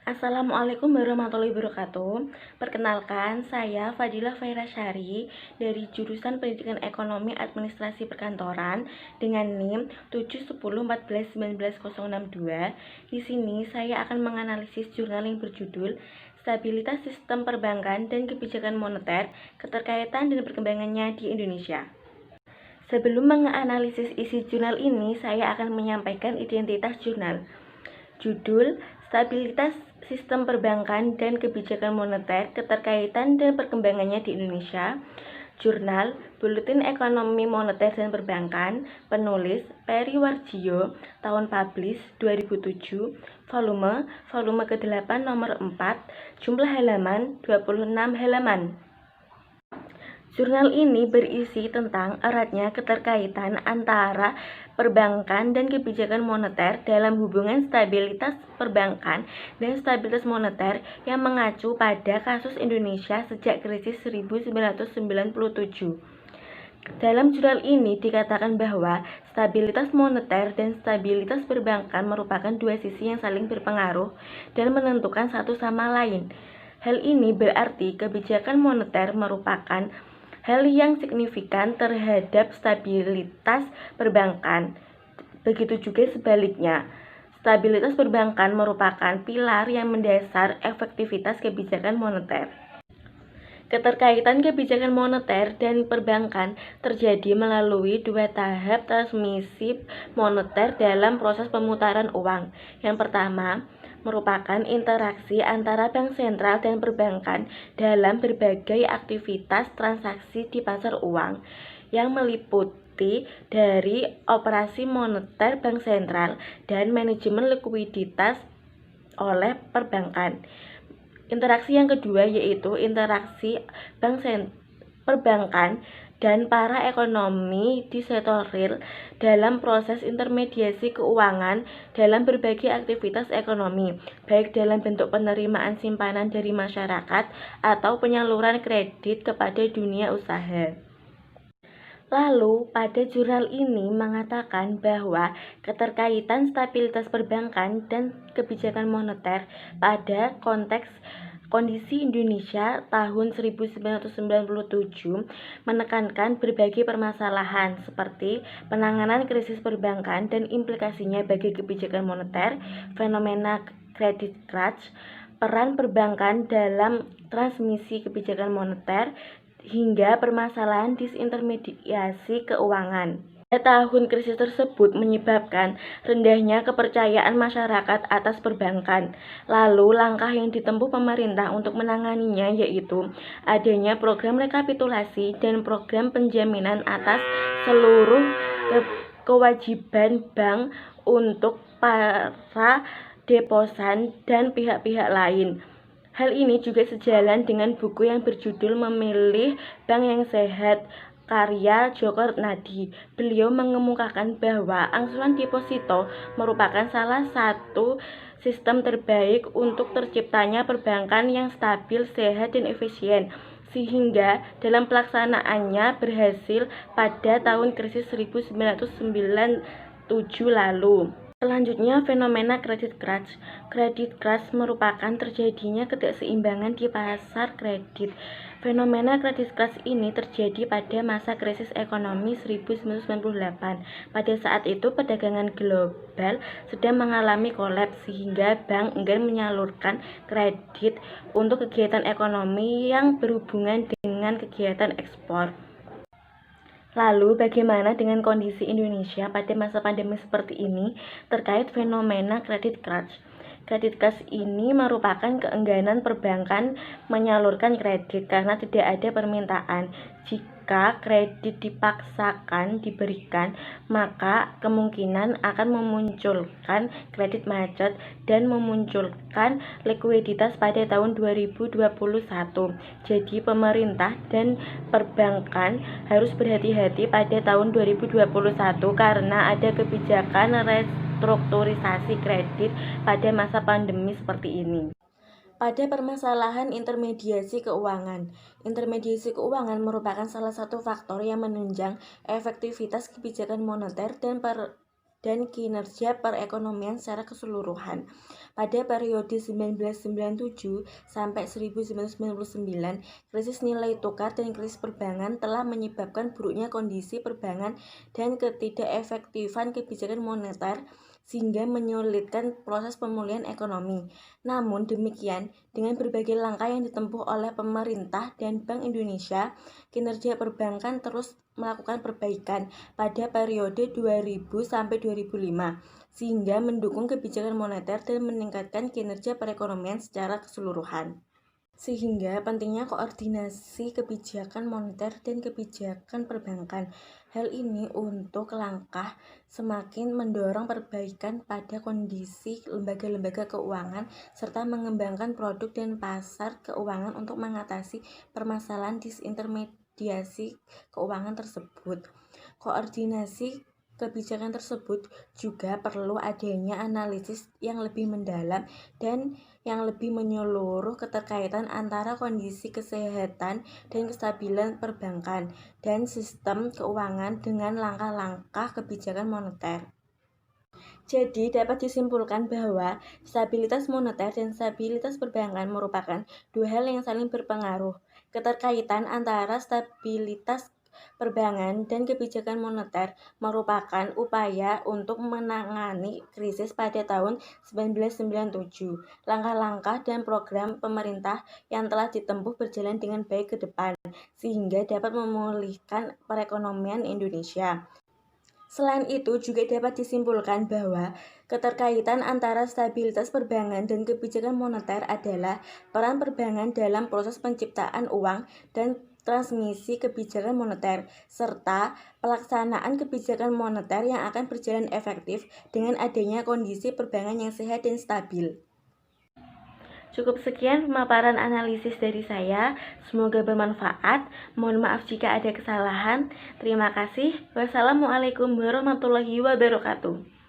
Assalamualaikum warahmatullahi wabarakatuh. Perkenalkan, saya Fadilah Fairasyari dari jurusan Pendidikan Ekonomi Administrasi Perkantoran dengan NIM 710141962. Di sini saya akan menganalisis jurnal yang berjudul Stabilitas Sistem Perbankan dan Kebijakan Moneter, Keterkaitan dan Perkembangannya di Indonesia. Sebelum menganalisis isi jurnal ini, saya akan menyampaikan identitas jurnal. Judul, Stabilitas Sistem Perbankan dan Kebijakan Moneter, Keterkaitan dan Perkembangannya di Indonesia. Jurnal, Buletin Ekonomi Moneter dan Perbankan, penulis Peri Warjio, tahun publish 2007, volume ke-8 nomor 4, jumlah halaman 26 halaman. Jurnal ini berisi tentang eratnya keterkaitan antara perbankan dan kebijakan moneter dalam hubungan stabilitas perbankan dan stabilitas moneter yang mengacu pada kasus Indonesia sejak krisis 1997. Dalam jurnal ini dikatakan bahwa stabilitas moneter dan stabilitas perbankan merupakan dua sisi yang saling berpengaruh dan menentukan satu sama lain. Hal ini berarti kebijakan moneter merupakan hal yang signifikan terhadap stabilitas perbankan. Begitu juga sebaliknya, stabilitas perbankan merupakan pilar yang mendasar efektivitas kebijakan moneter. Keterkaitan kebijakan moneter dan perbankan terjadi melalui dua tahap transmisi moneter dalam proses pemutaran uang. Yang pertama, merupakan interaksi antara bank sentral dan perbankan dalam berbagai aktivitas transaksi di pasar uang yang meliputi dari operasi moneter bank sentral dan manajemen likuiditas oleh perbankan. Interaksi yang kedua yaitu interaksi perbankan dan para ekonomi di sektor real dalam proses intermediasi keuangan dalam berbagai aktivitas ekonomi, baik dalam bentuk penerimaan simpanan dari masyarakat atau penyaluran kredit kepada dunia usaha. Lalu, pada jurnal ini mengatakan bahwa keterkaitan stabilitas perbankan dan kebijakan moneter pada konteks kondisi Indonesia tahun 1997 menekankan berbagai permasalahan seperti penanganan krisis perbankan dan implikasinya bagi kebijakan moneter, fenomena credit crunch, peran perbankan dalam transmisi kebijakan moneter, hingga permasalahan disintermediasi keuangan. Pada tahun krisis tersebut menyebabkan rendahnya kepercayaan masyarakat atas perbankan. Lalu langkah yang ditempuh pemerintah untuk menanganinya yaitu adanya program rekapitulasi dan program penjaminan atas seluruh kewajiban bank untuk para deposan dan pihak-pihak lain. Hal ini juga sejalan dengan buku yang berjudul Memilih Bank yang Sehat karya Djoko Nadi. Beliau mengemukakan bahwa angsuran deposito merupakan salah satu sistem terbaik untuk terciptanya perbankan yang stabil, sehat, dan efisien, sehingga dalam pelaksanaannya berhasil pada tahun krisis 1997 lalu. Selanjutnya, fenomena credit crunch. Credit crunch merupakan terjadinya ketidakseimbangan di pasar kredit. Fenomena credit crunch ini terjadi pada masa krisis ekonomi 1998. Pada saat itu, perdagangan global sedang mengalami kolaps sehingga bank enggan menyalurkan kredit untuk kegiatan ekonomi yang berhubungan dengan kegiatan ekspor. Lalu, bagaimana dengan kondisi Indonesia pada masa pandemi seperti ini terkait fenomena credit crunch? Credit crunch ini merupakan keengganan perbankan menyalurkan kredit karena tidak ada permintaan. Jika kredit dipaksakan diberikan, maka kemungkinan akan memunculkan kredit macet dan memunculkan likuiditas pada tahun 2021. Jadi pemerintah dan perbankan harus berhati-hati pada tahun 2021 karena ada kebijakan restrukturisasi kredit pada masa pandemi seperti ini. Pada permasalahan intermediasi keuangan. Intermediasi keuangan merupakan salah satu faktor yang menunjang efektivitas kebijakan moneter dan kinerja perekonomian secara keseluruhan. Pada periode 1997 sampai 1999, krisis nilai tukar dan krisis perbankan telah menyebabkan buruknya kondisi perbankan dan ketidakefektifan kebijakan moneter sehingga menyulitkan proses pemulihan ekonomi. Namun demikian, dengan berbagai langkah yang ditempuh oleh pemerintah dan Bank Indonesia, kinerja perbankan terus melakukan perbaikan pada periode 2000 sampai 2005 sehingga mendukung kebijakan moneter dan meningkatkan kinerja perekonomian secara keseluruhan. Sehingga pentingnya koordinasi kebijakan moneter dan kebijakan perbankan. Hal ini untuk langkah semakin mendorong perbaikan pada kondisi lembaga-lembaga keuangan serta mengembangkan produk dan pasar keuangan untuk mengatasi permasalahan disintermediasi keuangan tersebut. Koordinasi kebijakan tersebut juga perlu adanya analisis yang lebih mendalam dan yang lebih menyeluruh keterkaitan antara kondisi kesehatan dan kestabilan perbankan dan sistem keuangan dengan langkah-langkah kebijakan moneter. Jadi dapat disimpulkan bahwa stabilitas moneter dan stabilitas perbankan merupakan dua hal yang saling berpengaruh. Keterkaitan antara stabilitas perbankan dan kebijakan moneter merupakan upaya untuk menangani krisis pada tahun 1997. Langkah-langkah dan program pemerintah yang telah ditempuh berjalan dengan baik ke depan, sehingga dapat memulihkan perekonomian Indonesia. Selain itu, juga dapat disimpulkan bahwa keterkaitan antara stabilitas perbankan dan kebijakan moneter adalah peran perbankan dalam proses penciptaan uang dan transmisi kebijakan moneter, serta pelaksanaan kebijakan moneter yang akan berjalan efektif dengan adanya kondisi perbankan yang sehat dan stabil. Cukup sekian pemaparan analisis dari saya, semoga bermanfaat. Mohon maaf jika ada kesalahan. Terima kasih. Wassalamualaikum warahmatullahi wabarakatuh.